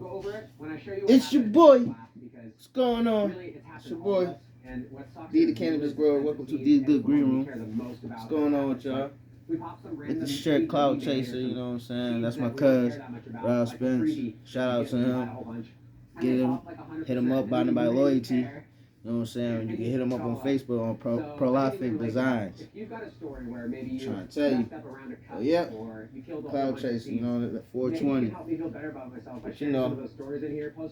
go over it when I show you. It's your boy. What's going on? It's your boy. Dee the Cannabis Grower. Welcome to Dee's Good Green Room. What's going on with y'all? With the shirt Cloud Chaser, you know what I'm saying? That's my cuz, Rob Spence. Shout out to him. Get him, hit him up, buying by loyalty. You know what I'm saying? You can hit him up on Facebook on Prolific Designs. I'm trying to tell you. Oh, yeah. Cloud Chaser, you know, the 420. But you know,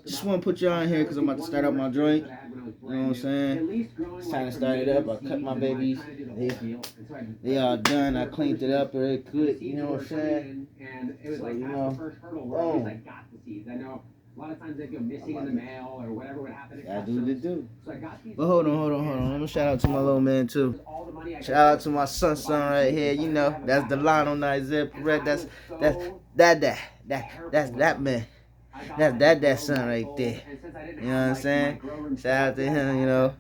just want to put y'all in here because I'm about to start up my joint. You know what I'm saying? It's time to start it up. I cut my babies. They all done. I cleaned it up very good. You know what I'm saying? So, you know, boom. A lot of times they go missing in the mail or whatever would happen. I do the do. But hold on. Let me shout out to my little man too. Shout out to my SONSON right here. You know, that's the line on Isaiah Perret. That's that man. That's that son right there. You know what I'm saying? Shout out to him. You know,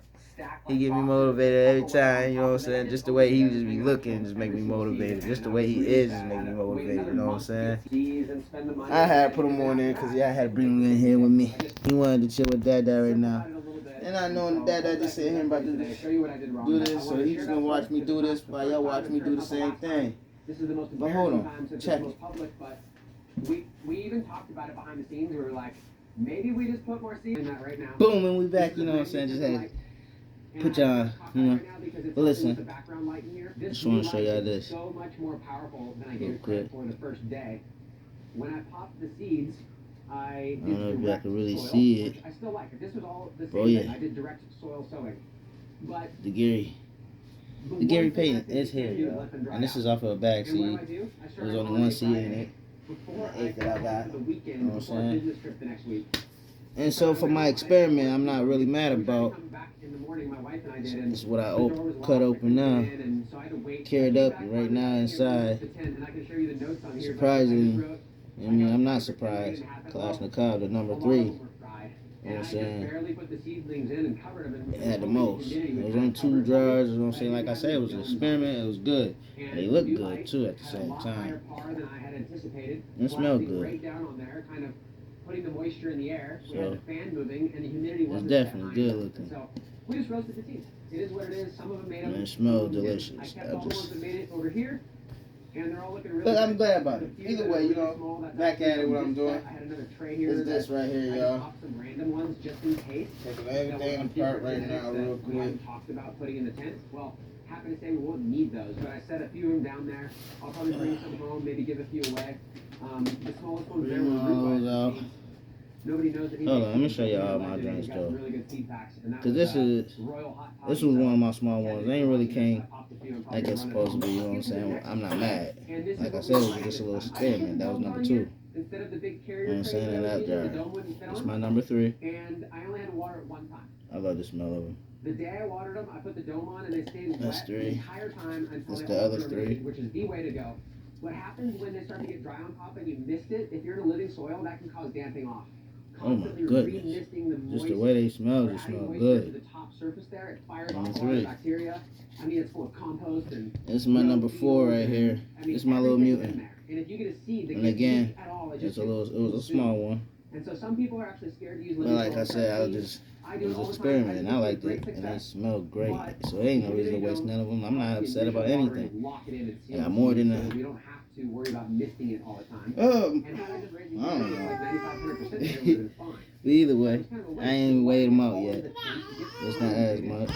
he get me motivated every time. You know what I'm saying? Just the way he just be looking, just make me motivated. Just the way he is, just make me motivated. You know what I'm saying? I had to put him on there because I had to bring him in here with me. He wanted to chill with Dad right now. And I know Dad just said him about to do this, so he's just gonna watch me do this while y'all watch me do the same thing. But hold on, check it. We even talked about it behind the scenes. We were like, maybe we just put more seeds in that right now. Boom, and we back. You know what I'm saying? Just had to put y'all, you know. But listen, I just want to show y'all this. So much more powerful than I gave it credit for the first day. When I popped the seeds, I don't know if y'all can really see it. I still like it. This was all the same. Oh yeah. I did direct soil sowing. But the Gary Payton is here, y'all. And this is off of a bag seed. There's only one seed in it. The 8 that I got. You know what I'm saying? And so for my experiment, I'm not really mad about. This is what I cut open now. Carried up right now inside. Surprisingly, I mean, I'm not surprised. Kalashnikov, the number 3. You know what I'm saying? It had the most. It was on 2 jars. You know what I'm saying? Like I said, it was an experiment. It was good. And they look good, too, at the same time. And it smelled good. Putting the moisture in the air, we had the fan moving, and the humidity was definitely good looking. So we just roasted the seeds. It is what it is. Some of them made and it smells delicious. I kept all the ones that made it over here, and they're all looking really good. But I'm glad about it. Either way, you know, back at it. What I'm doing. I had another tray here. Is this right here, y'all? Popped some random ones just in case. Taking everything apart right now, real quick. Talked about putting in the tent. Well, happy to say we won't need those, but I set a few of them down there. I'll probably bring some home, maybe give a few away. The smallest ones there were Nobody knows that. Hold on, let me show you all my drinks though. Cause this was one of my small ones. They ain't really came like it's supposed to be. You know what I'm saying? I'm not mad. Like I said, it was just a little experiment. That was number 2. You know what I'm saying? In that jar. It's my number 3. And I only had to water it one time. I love the smell of them. The day I watered them, I put the dome on and they stayed wet the entire time until that's the other 3. Which is the way to go. What happens when they start to get dry on top and you missed it? If you're in a living soil, that can cause damping off. Oh my goodness. Just the way they smell, just smell good. The top surface there, it fires off all the bacteria. I mean, it's full of compost and. This is my number 4 right here. This is my little mutant. And if you get a seed that and again, at all, it was a small one. And so some people are actually scared to use. But like I said, it was experimenting. I liked it, and they smelled great. So there ain't no reason to waste none of them. I'm not upset about anything. I got more than that. We don't have to worry about missing it all the time. I don't know. But either way, I ain't weighed them out yet. It's not as much.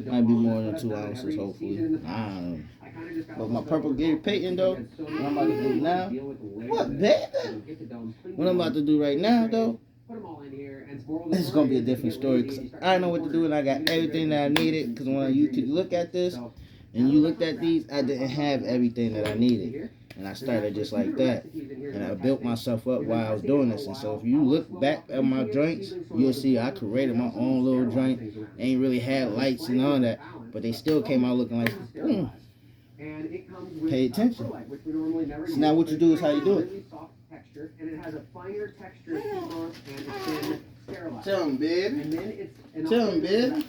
Might be more than 2 ounces, hopefully. I don't know. But my purple Gary Payton, though, what I'm about to do now, what, baby? What I'm about to do right now, though, this is going to be a different story. Because I know what to do, and I got everything that I needed. Because when you could look at this, and you looked at these, I didn't have everything that I needed. And I started just like that. And I built myself up while I was doing this. And so if you look back at my joints, you'll see I created my own little joint. Ain't really had lights and all that. But they still came out looking like, pay attention. So now what you do is how you do it. Tell him, babe. Tell him, babe.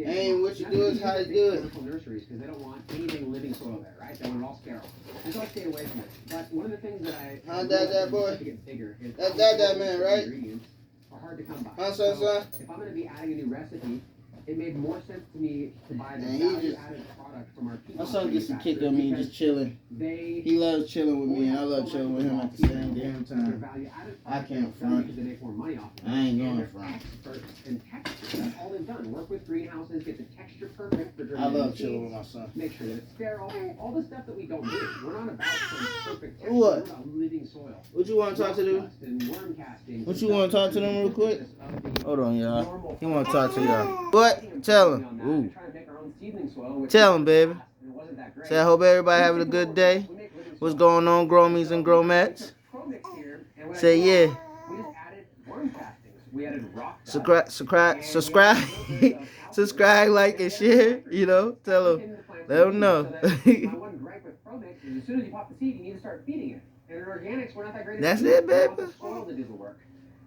Ain't what you do is how you do it. Nurseries because they don't want anything living soil there, right? They want it all sterile. And so I stay away from it. But one of the things that I that boy? to get bigger is That man, right? Ingredients are hard to come by. Son? If I'm going to be adding a new recipe, it made more sense to me to buy the value-added product from our people. My son gets a kick on me just chilling. He loves chilling with me, and I love chilling with him at the same damn time. I can't front. They make more money off of it. I ain't going front. Experts in texture. That's all they've done. Work with greenhouses, get the texture perfect for I love chilling with my son. Make sure that it's sterile. All the stuff that we don't do. We're not about some perfect texture. What? We're about living soil. What you want to talk to them? Worm casting. What you want to talk to them real quick? Hold on, y'all. He want to talk to y'all. What? Tell him. Ooh. Tell him, baby. Say, I hope everybody having a good day. What's going on, Growmies and Growmets? Say, yeah. Subscribe, subscribe, like, and share. You know, tell them. Let them know. As soon as you pop the seed, you need to start feeding it. And in organics, we're not that great. That's it, baby. Soil to do the work.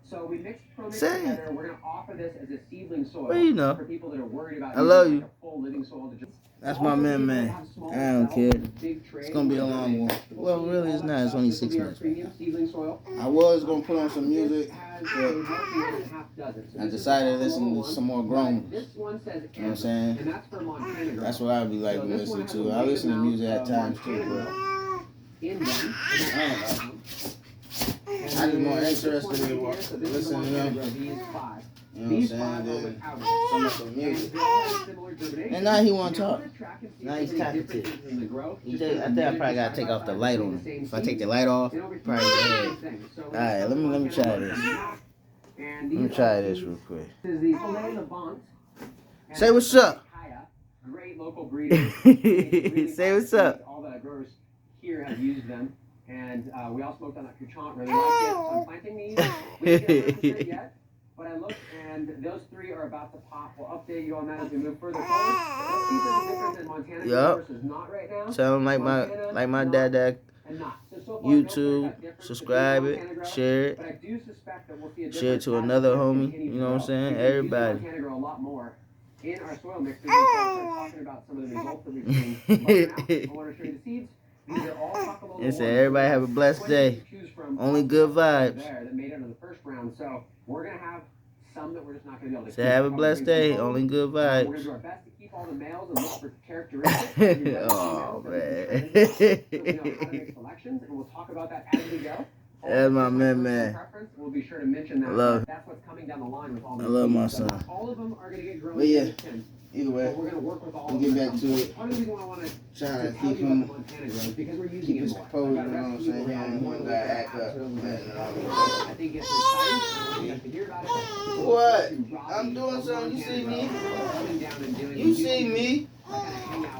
So we mixed ProMix together. We're going to offer this as a seedling soil for people that are worried about using a full living soil to just. That's my man. I don't care. It's going to be a long one. Well, really, it's not. It's only 6 minutes. I was going to put on some music, but I decided to listen to some more Growmies. You know what I'm saying? That's what I'd be like to listen to. I listen to music at times, too, but I don't know. I'm just more interested in listening to them. You know what I'm saying? Some of the music. And now he want to talk. Now he's talkative. I think I probably got to take off the light on him. If I take the light off, probably go ahead. Alright, let me try this. Let me try this real quick. Say what's up. Great local breeder. Say what's up. All the growers here have used them. And we all smoked on that Couchant, really liked it. So I'm planting these. We didn't get 100% yet, but I looked, and those 3 are about to pop. We'll update you on that as we move further forward. Let's see if there's a difference in Montana versus not right now. Sound like my dad. YouTube, subscribe it, share it, share it to another homie. You know what I'm saying? Everybody. In our soil mix, we can start talking about some of the results that we've seen. I want to show you the seeds. These are all talkable. And say everybody have a blessed day. Only good vibes. That made it into the first round. So we're gonna have some that we're just not gonna be able to. Say have a blessed day. Only good vibes. We're gonna do our best to keep all the males and look for characteristics. Oh man. How to make selections, and we'll talk about that as we go. That's my man. We'll be sure to mention that. I love. That's what's coming down the line with all these. I love my son. All of them are gonna get grown. But yeah. Either way, we're going to work with all we'll get back to it. Part of the reason why I want to trying to keep him because we're using it more. Composed, you know what I'm saying? He don't want to act up. I think it's exciting. To hear about it. What? I'm doing something. You see me? You see me?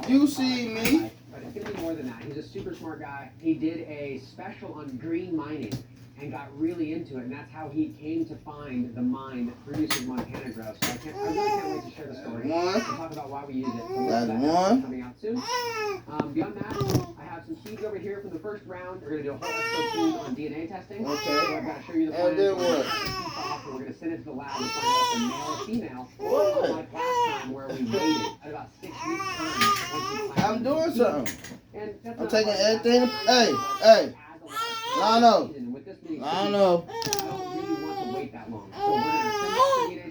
You see me? But it's going to be more than that. He's a super smart guy. He did a special on green mining and got really into it, and that's how he came to find the mine that produces Montana Grow. So I really can't wait to share the story. We'll talk about why we use it. So that's one. Coming out soon. Beyond that, I have some seeds over here from the first round. We're going to do a whole episode 2 on DNA testing. Okay. So I've got to show you the plan. And then what? We're going to send it to the lab and find out if the male or female. Like last time where we waited at about 6 weeks time. I'm doing something. And I'm taking everything. Hey. I know. I know.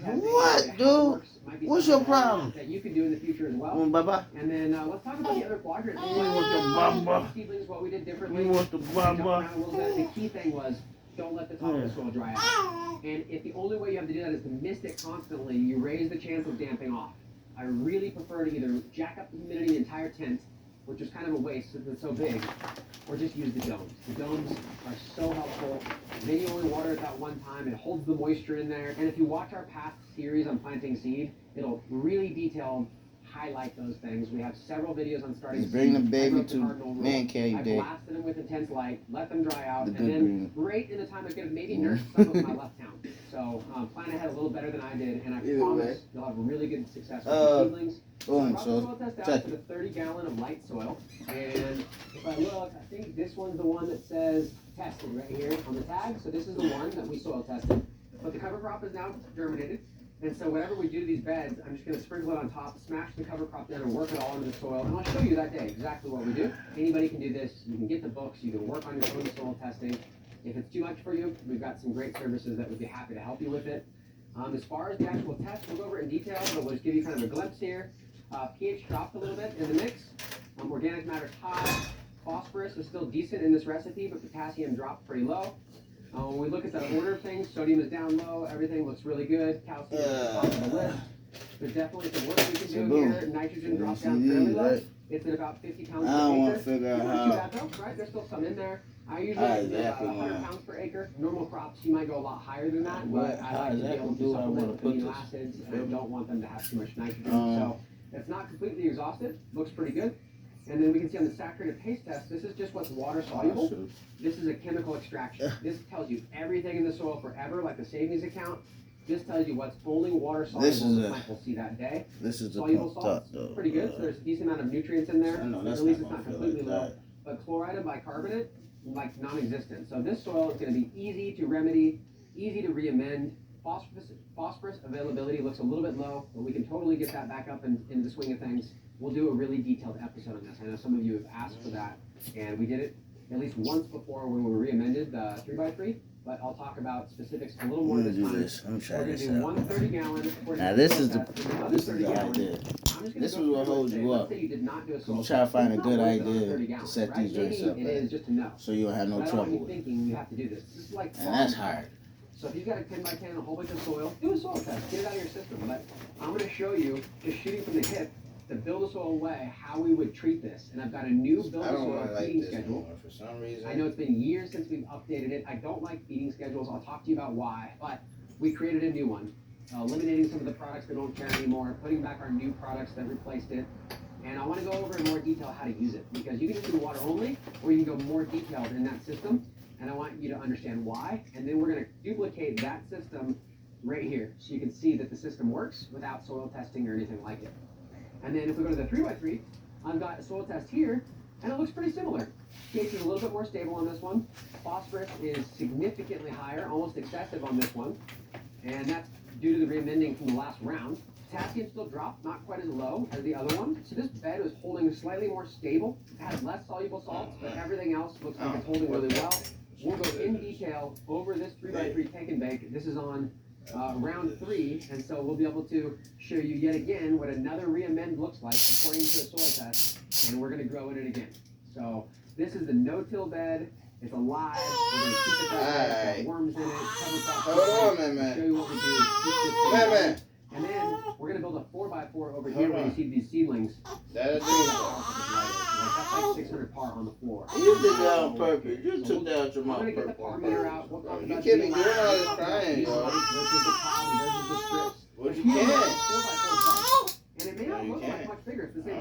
What, dude? What's your problem? That you can do in the future as well. Bye-bye. And then let's talk about the other quadrants. You want the bamba? Seedlings, what we did differently. You want the bamba? The key thing was don't let the top of the soil dry out. And if the only way you have to do that is to mist it constantly, you raise the chance of damping off. I really prefer to either jack up the humidity in the entire tent, which is kind of a waste since it's so big, or just use the domes. The domes are so helpful. Then you only water it that one time. It holds the moisture in there. And if you watch our past series on planting seed, it'll really detailed highlight those things. We have several videos on starting seed. Bring the baby to man cave day. I blasted them with intense light, let them dry out, and then right in the time I could have maybe nursed some of my left town. So plan ahead a little better than I did, and I promise you'll have really good success with the seedlings. Boom, so soil test out to the 30 gallon of light soil, and if I look, I think this one's the one that says tested right here on the tag. So this is the one that we soil tested, but the cover crop is now germinated. And so whenever we do these beds, I'm just going to sprinkle it on top, smash the cover crop down, and work it all into the soil. And I'll show you that day exactly what we do. Anybody can do this. You can get the books. You can work on your own soil testing. If it's too much for you, we've got some great services that would be happy to help you with it. As far as the actual test, we'll go over it in detail, but we'll just give you kind of a glimpse here. pH dropped a little bit in the mix. Organic matter's high. Phosphorus is still decent in this recipe, but potassium dropped pretty low. When we look at the order of things, sodium is down low. Everything looks really good. Calcium is at the top of the list. There's definitely some work we can do here. Nitrogen dropped down fairly low. It's at about 50 pounds per acre. I don't want to figure out how. That though, right? There's still some in there. I usually like to do about 100 pounds per acre. Normal crops, you might go a lot higher than that, but I like to be able to supplement with amino acids, and I don't want them to have too much nitrogen. So it's not completely exhausted. Looks pretty good. And then we can see on the saturated paste test, this is just what's water soluble. This is a chemical extraction. This tells you everything in the soil forever, like the savings account. This tells you what's only water soluble the plant will see that day. This is soluble salts, pretty good. So there's a decent amount of nutrients in there. At least it's not completely low. But chloride and bicarbonate, like non-existent. So this soil is going to be easy to remedy, easy to re-amend. Phosphorus availability looks a little bit low, but we can totally get that back up into the swing of things. We'll do a really detailed episode on this. I know some of you have asked for that, and we did it at least once before when we re-amended the 3x3, but I'll talk about specifics a little more this time. We're going to do 130 gallon. Now this is the idea. This is what holds you up. You try to find a good idea to set these drinks up so you don't have no trouble with it. You have to do this. This is like and that's hard. So if you've got a 10 by 10, a whole bunch of soil, do a soil test. Get it out of your system. But I'm going to show you, just shooting from the hip, to build a soil way, how we would treat this. And I've got a new build a soil feeding schedule. For some reason. I know it's been years since we've updated it. I don't like feeding schedules. I'll talk to you about why. But we created a new one, eliminating some of the products that don't care anymore, putting back our new products that replaced it. And I want to go over in more detail how to use it, because you can just do water only, or you can go more detailed in that system. And I want you to understand why. And then we're going to duplicate that system right here, so you can see that the system works without soil testing or anything like it. And then if we go to the 3x3, I've got a soil test here, and it looks pretty similar. pH is a little bit more stable on this one. Phosphorus is significantly higher, almost excessive on this one. And that's due to the re-amending from the last round. Potassium still dropped, not quite as low as the other one. So this bed is holding slightly more stable. It has less soluble salts, but everything else looks like it's holding really well. We'll go in detail over this 3x3 take and bake. This is on round 3, and so we'll be able to show you yet again what another re-amend looks like according to a soil test, and we're going to grow in it again. So this is the no-till bed. It's alive. We're going to keep it that way. It's got worms in it. Hold on, man. Show you what we do. Man. And then we're going to build a 4x4 over here where you see these seedlings. That's like 600 par on the floor. You did that on purpose. You took that out your mouth. I'm going to get the par meter out. We'll talk about you can't be doing all this crying, yo. Versus the column versus the strips. What you can? 4x4 and it may not look like much bigger. It's the same.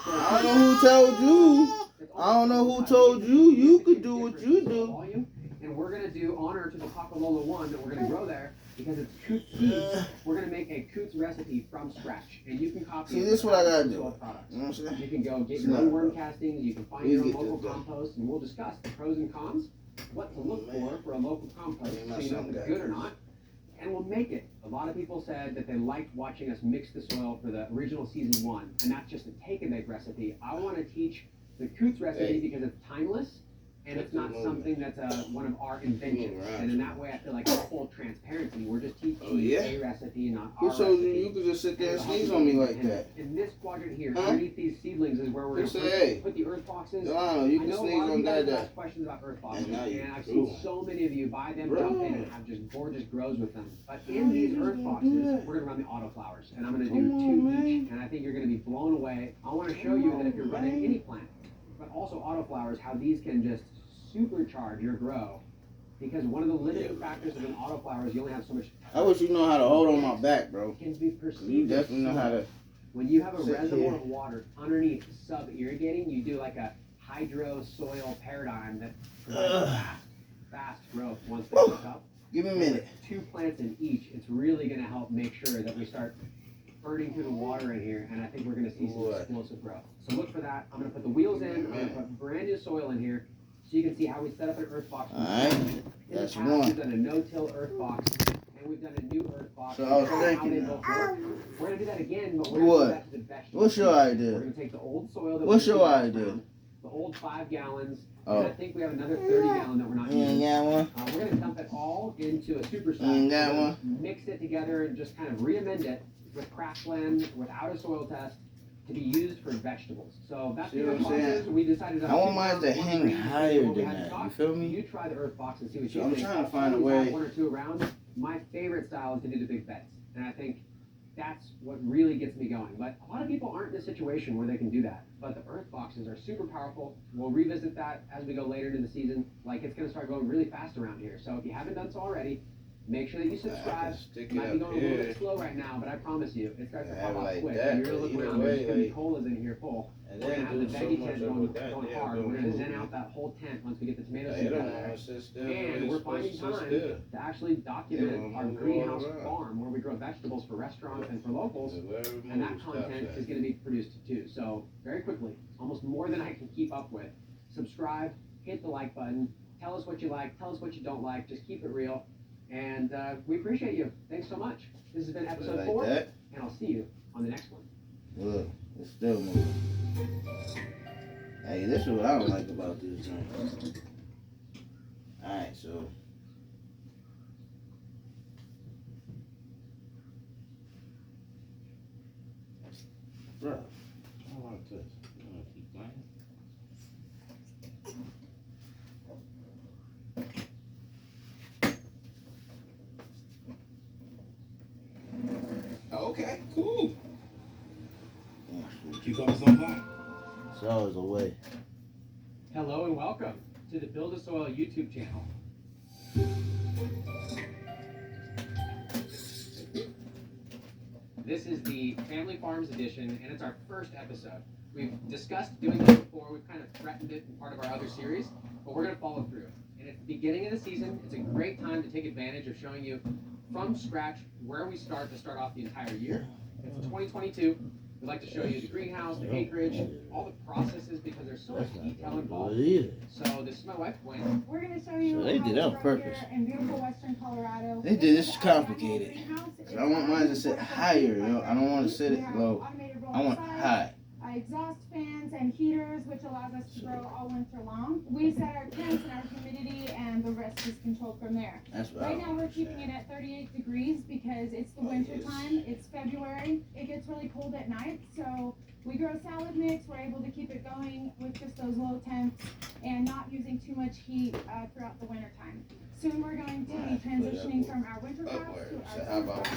I don't know who told you. I don't know who told you. You could do what you do. And we're going to do honor to the Pacalola 1 that we're going to grow there because it's Coots seeds. We're going to make a Coots recipe from scratch. And you can copy it. See, this is what I got to do. You know what I'm saying? You can go get your own worm castings. You can find your own local compost. And we'll discuss the pros and cons, what to look for a local compost so you know if it's good or not. And we'll make it. A lot of people said that they liked watching us mix the soil for the original season 1. And that's just a take and make recipe. I want to teach the Coots recipe because it's timeless. And it's not something that's one of our inventions. And in that way, I feel like it's full transparency. We're just teaching a recipe, not our recipe. Who told you could just sit there and sneeze on me like that? In this quadrant here, underneath these seedlings is where we're going to put the earth boxes. No, you can sneeze on that. I know a lot of you guys ask questions about earth boxes. And I've seen so many of you buy them, jump in, and have just gorgeous grows with them. But in these earth boxes, we're going to run the autoflowers. And I'm going to do 2 each. And I think you're going to be blown away. I want to show you that if you're running any plant, but also autoflowers, how these can just supercharge your grow, because one of the limiting factors of an autoflower is you only have so much. I wish you know how to hold on my back, bro. Can be perceived. You definitely know how to. When you have a reservoir of water underneath sub-irrigating, you do like a hydro soil paradigm that provides fast growth once they hook up. Give me a minute. 2 plants in each. It's really going to help make sure that we start burning through the water in here, and I think we're going to see some explosive growth. So look for that. I'm going to put the wheels in. I'm going to put brand new soil in here. So you can see how we set up an earth box. Alright, that's one. We've done a no-till earth box, and we've done a new earth box. So I was thinking, we're gonna do that again, but we're gonna do that to the vegetables. What's your idea? We're gonna take the old soil. What's your idea? The old 5 gallons. Oh. And I think we have another 30 gallon that we're not using. Got one? We're gonna dump it all into a super sack. Got one? Mix it together and just kind of re-amend it with craftland without a soil test to be used for vegetables. So that's the earth boxes. We decided I want mine to hang higher than that. You feel me? You try the earth box and see what you I'm think. trying to find a way. One or two around. My favorite style is to do the big beds, and I think that's what really gets me going. But a lot of people aren't in a situation where they can do that. But the earth boxes are super powerful. We'll revisit that as we go later into the season. Like, it's going to start going really fast around here. So if you haven't done so already, make sure that you subscribe. It might be going a little bit slow right now, but I promise you, it starts to pop off quick. You're going to look around, there's going to be colas in here full. We're going to have the veggie tent going hard. We're going to zen out that whole tent once we get the tomatoes together. And we're finding time to actually document our greenhouse farm where we grow vegetables for restaurants and for locals. And that content is going to be produced too. So very quickly, almost more than I can keep up with. Subscribe, hit the like button, tell us what you like, tell us what you don't like, just keep it real. And we appreciate you. Thanks so much. This has been episode 4, and I'll see you on the next one. Look, it's still moving. Hey, this is what I don't like about this joint. Alright, so. Bro, I like this. You wanna keep playing? Okay, cool. Keep on something. It's always a way. Hello and welcome to the Build a Soil YouTube channel. This is the Family Farms edition, and it's our first episode. We've discussed doing this before. We've kind of threatened it in part of our other series, but we're going to follow through. And at the beginning of the season, it's a great time to take advantage of showing you from scratch where we start to start off the entire year. And for 2022, we'd like to show you the greenhouse, the acreage, all the processes, because there's so much detail involved. So this is my wife, Gwen. We're going to show you So they did it on purpose. in beautiful western Colorado. They did this is complicated. I want mine to sit higher, yo. I don't want to sit it low. I want high. Exhaust fans and heaters, which allows us to grow all winter long. We set our temps and our humidity, and the rest is controlled from there. That's what right now we're keeping it at 38 degrees because it's the winter time. It's February. It gets really cold at night, so we grow salad mix. We're able to keep it going with just those low temps and not using too much heat throughout the winter time. Soon we're going to be transitioning from our winter crops to our summer crops,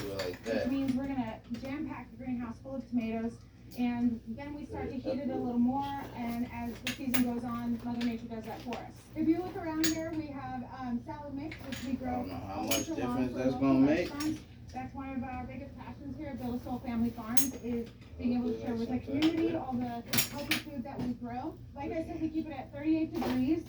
which means we're going to jam pack the greenhouse full of tomatoes. And then we start to heat it a little more, and as the season goes on, Mother Nature does that for us. If you look around here, we have salad mix, which we grow. I don't know how much difference that's going to make. That's one of our biggest passions here at Build a Soil Family Farms, is being able to share with the community all the healthy food that we grow. Like I said, we keep it at 38 degrees.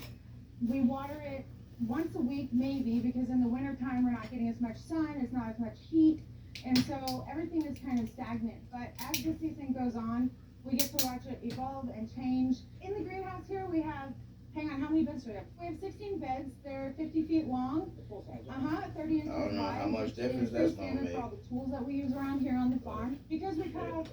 We water it once a week, maybe, because in the wintertime we're not getting as much sun, it's not as much heat. And so everything is kind of stagnant. But as the season goes on, we get to watch it evolve and change. In the greenhouse here, we have, hang on, how many beds do we have? We have 16 beds. They're 50 feet long. 30 inches wide. I don't know how much difference that's going to make. For all the tools that we use around here on the farm. Because we cut off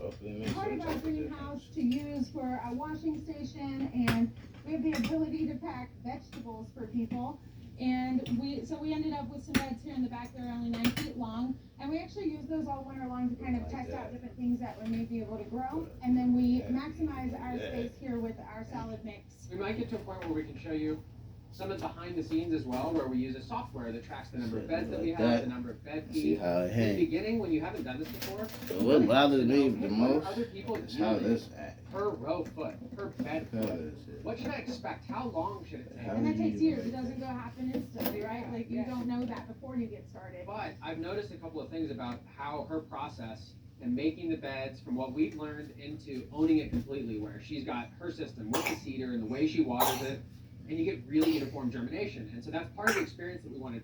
part of our greenhouse to use for a washing station, and we have the ability to pack vegetables for people. And we ended up with some beds here in the back that are only 9 feet long. And we actually use those all winter long to kind of test out different things that we may be able to grow. And then we maximize our space here with our salad mix. We might get to a point where we can show you some of the behind the scenes as well, where we use a software that tracks the number of beds that we have, the number of bed feet. In the beginning, when you haven't done this before, so what bothers me the most is how this per row foot, per bed foot. What should I expect? How long should it take? And that takes years. It doesn't go happen instantly, right? Like, you don't know that before you get started. But I've noticed a couple of things about how her process and making the beds, from what we've learned, into owning it completely, where she's got her system with the seeder and the way she waters it, and you get really uniform germination. And so that's part of the experience that we want to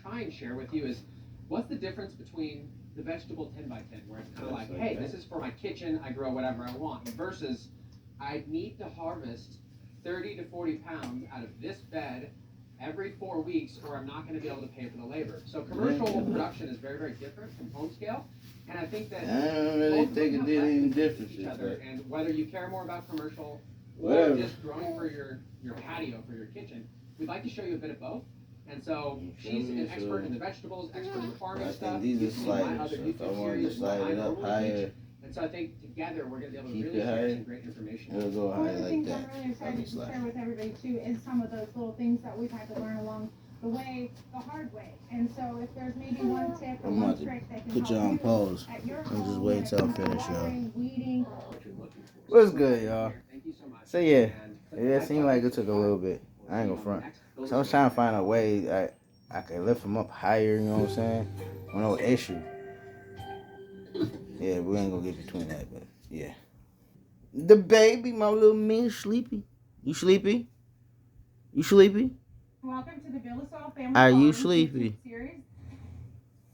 try and share with you, is what's the difference between the vegetable 10 by 10, where it's kind of like, hey, this is for my kitchen, I grow whatever I want, versus I need to harvest 30 to 40 pounds out of this bed every 4 weeks, or I'm not going to be able to pay for the labor. So commercial production is very, very different from home scale. And I think that I don't really think it did any difference. each other. And whether you care more about commercial or Whatever. just growing for your patio, for your kitchen, we'd like to show you a bit of both. And so she's an expert in the vegetables, expert in the farming I stuff. think these are sliders, so if I wanted to slide it up higher, and so I think together we're going to be able to keep really it share high, some great information. it'll go One higher of the like things that. I'm really excited to share with everybody too is some of those little things that we've had to learn along the way, the hard way. And so if there's maybe one tip or I'm one about to trick that can put help you on you pause. at your I'm just home waiting when it till I comes to finish, y'all. watering, weeding. What's good, y'all? Thank you so much. So yeah, it seemed like it took a little bit. I ain't gonna front. So I was trying to find a way I could lift them up higher, you know what I'm saying? With no issue. Yeah, we ain't gonna get between that, but yeah. The baby, my little man, sleepy. You sleepy? You sleepy? Welcome to the Villasol Family Are you Farm sleepy? series.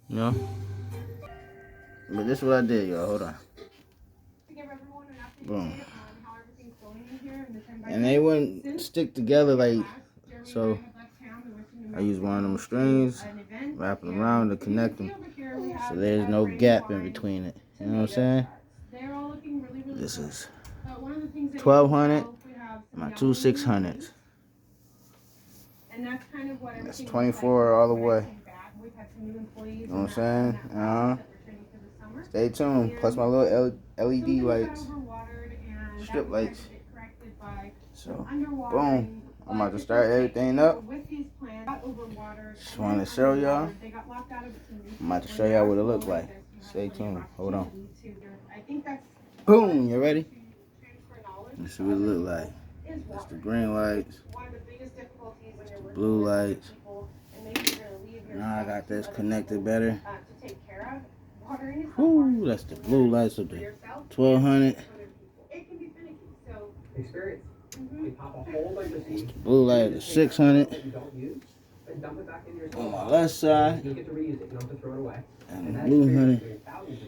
No. But this is what I did, y'all. Hold on. To give everyone an update Boom. on how everything's going in here and the 10 by And they wouldn't stick together like so. I use one of them strings, wrap it around to connect them, so there's no gap in between it. You know what I'm saying? This is 1200, my two 600s. And that's kind of what That's 24 all the way. You know what I'm saying? Stay tuned. Plus my little LED lights, strip lights. So, boom. I'm about to start everything up. Just want to show y'all. I'm about to show y'all what it looks like. Stay tuned. Hold on. Boom. You ready? Let's see what it look like. That's the green lights. That's the blue lights. Now I got this connected better. Whoo, that's the blue lights up there. 1200. Experience. You pop a whole bunch of seeds. Blue light is 600 that you don't use, and dump it back into your on my left side, You get to reuse it. You don't have to throw it away. and the blue 100,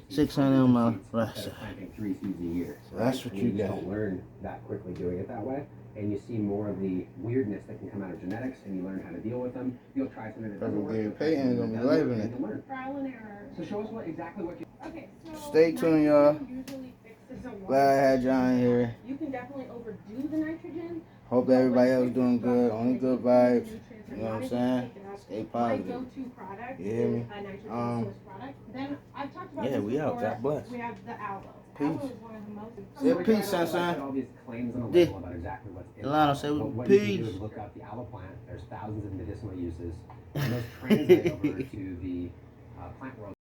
600 on my right side. Planting 3 seeds a year. So that's what you got. don't learn that quickly doing it that way, and you see more of the weirdness that can come out of genetics, and you learn how to deal with them. You'll try something that doesn't work. Gary Payton is gonna be live in it. Trial and error. So show us exactly what you. Okay, so Stay tuned, y'all. usually fixes a water Glad I had y'all in here. You can definitely overdo the nitrogen. Hope everybody else doing good. Only good vibes. You know what I'm saying? Stay My positive. go-to product You hear me? is a nitrogen source product. Then I've talked about Yeah, this we out. before. God bless. We have the aloe. Peace. Aloe is one of the most. Say peace, SONSON. All these claims on the D. label about exactly what's in Delano, it. say What you can do peace. is look up the aloe plant. There's thousands of medicinal uses, and those translate over to the plant world.